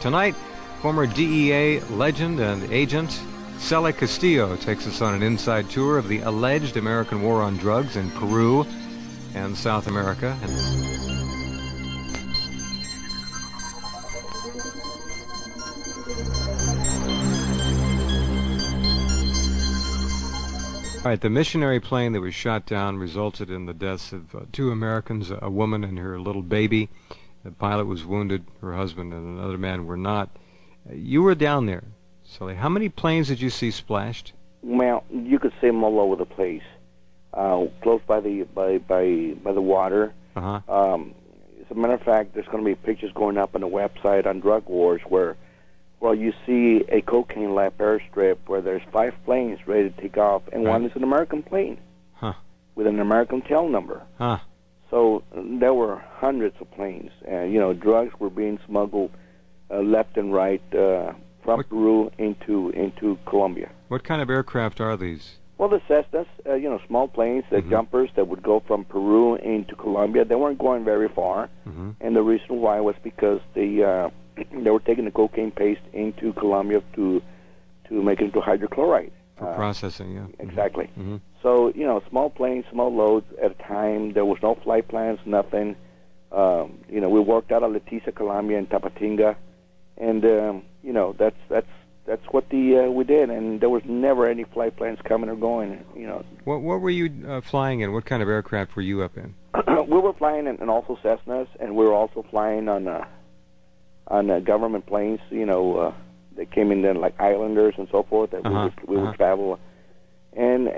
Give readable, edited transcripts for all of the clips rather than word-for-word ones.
Tonight, former DEA legend and agent Cele Castillo takes us on an inside tour of the alleged American war on drugs in Peru and South America. All right, the missionary plane that was shot down resulted in the deaths of two Americans, a woman and her little baby. The pilot was wounded, her husband and another man were not. You were down there, Cele. How many planes did you see splashed? Well, you could see them all over the place, close by the water. Uh-huh. As a matter of fact, there's going to be pictures going up on the website on Drug Wars where you see a cocaine lab airstrip where there's 5 planes ready to take off, and Right. one is an American plane with an American tail number. Huh. So there were hundreds of planes. Drugs were being smuggled left and right from Peru into Colombia. What kind of aircraft are these? Well, the Cessnas, small planes, the jumpers that would go from Peru into Colombia. They weren't going very far, and the reason why was because they were taking the cocaine paste into Colombia to make it into hydrochloride. For processing, yeah. Exactly. So, small planes, small loads at a time. There was no flight plans, nothing. We worked out of Leticia, Colombia, and Tapatinga, and that's what we did. And there was never any flight plans coming or going. What were you flying in? What kind of aircraft were you up in? We were flying in also Cessnas, and we were also flying on government planes. They came in then like Islanders and so forth that we would travel, and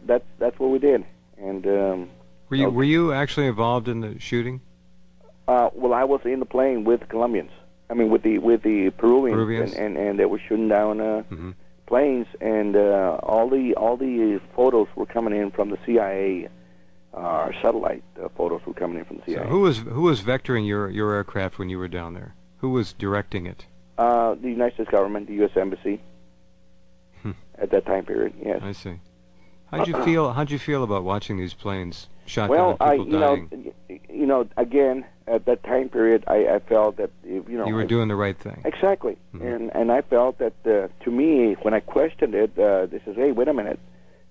that's what we did. And were you actually involved in the shooting? Well, I was in the plane with Colombians. I mean, with the Peruvians. And they were shooting down planes, and all the photos were coming in from the CIA. Our satellite photos were coming in from the CIA. So who was vectoring your aircraft when you were down there? Who was directing it? The United States government, the U.S. Embassy, at that time period. Yes. I see. How'd you feel about watching these planes shot down and people dying? Again, at that time period, I felt that you were doing the right thing. Exactly, and I felt that to me, when I questioned it, this is, hey, wait a minute,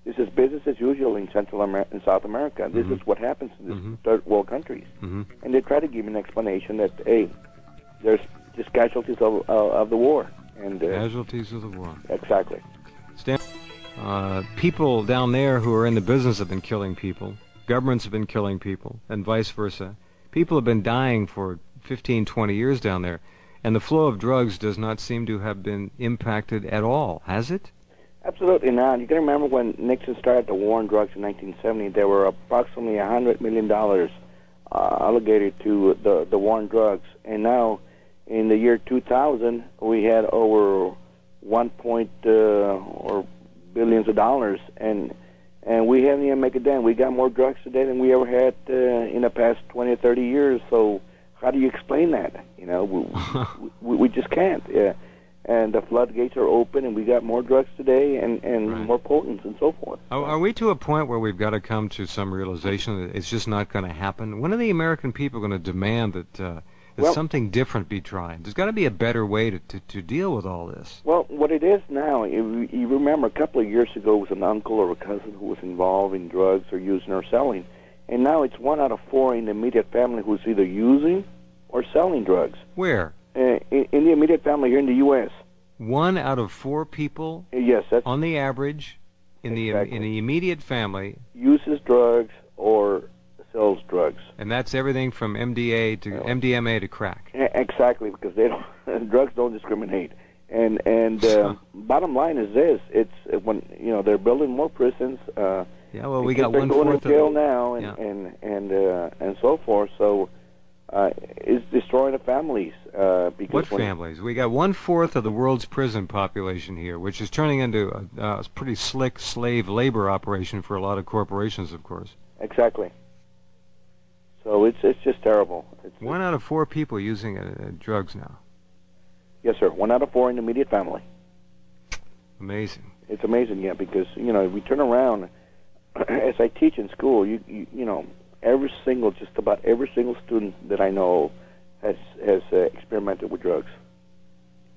this is business as usual in Central America and South America. This is what happens in these third world countries, and they try to give me an explanation that, hey, there's just casualties of the war. And casualties of the war. Exactly. People down there who are in the business have been killing people. Governments have been killing people, and vice versa. People have been dying for 15, 20 years down there, and the flow of drugs does not seem to have been impacted at all, has it? Absolutely not. You can remember when Nixon started the war on drugs in 1970, there were approximately $100 million allocated to the war on drugs, and now in the year 2000, we had over or billions of dollars, and we haven't even make a dent. We got more drugs today than we ever had in the past 20 or 30 years. So how do you explain that? We just can't. And the floodgates are open, and we got more drugs today and Right. more potents and so forth. Are we to a point where we've got to come to some realization that it's just not going to happen? When are the American people going to demand that something different be tried? There's got to be a better way to deal with all this. Well, what it is now, you remember a couple of years ago, it was an uncle or a cousin who was involved in drugs or using or selling. And now it's 1 out of 4 in the immediate family who's either using or selling drugs. Where? In the immediate family here in the U.S. 1 out of 4 people, yes, that's on the average, in the immediate family, uses drugs or sells drugs. And that's everything from MDMA to crack. Exactly, because drugs don't discriminate. And bottom line is this: it's when they're building more prisons. We got 1/4 going to jail of now, and so forth. So it's destroying the families. What families? We got 1/4 of the world's prison population here, which is turning into a pretty slick slave labor operation for a lot of corporations, of course. Exactly. So it's just terrible. 1 out of 4 people using drugs now. Yes, sir. 1 out of 4 in the immediate family. Amazing. It's amazing, yeah, because if we turn around, as I teach in school, just about every single student that I know has experimented with drugs.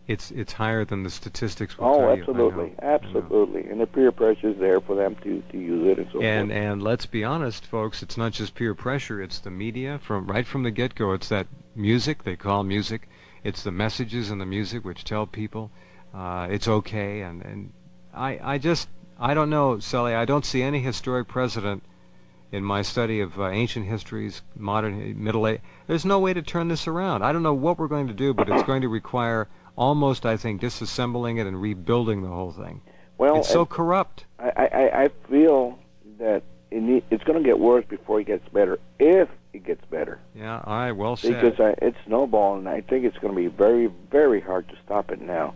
it's higher than the statistics will Oh, tell you. absolutely, I know. absolutely. And the peer pressure is there for them to use it and so forth. And let's be honest, folks, it's not just peer pressure, it's the media right from the get-go. It's that music they call music. It's the messages in the music which tell people it's okay. And I don't know, Cele, I don't see any historic president in my study of ancient histories, modern, Middle Age. There's no way to turn this around. I don't know what we're going to do, but it's going to require almost, I think, disassembling it and rebuilding the whole thing. Well, it's so corrupt. I feel that it's going to get worse before it gets better, if it gets better. Yeah, all right, well said. Because it's snowballing, and I think it's going to be very, very hard to stop it now.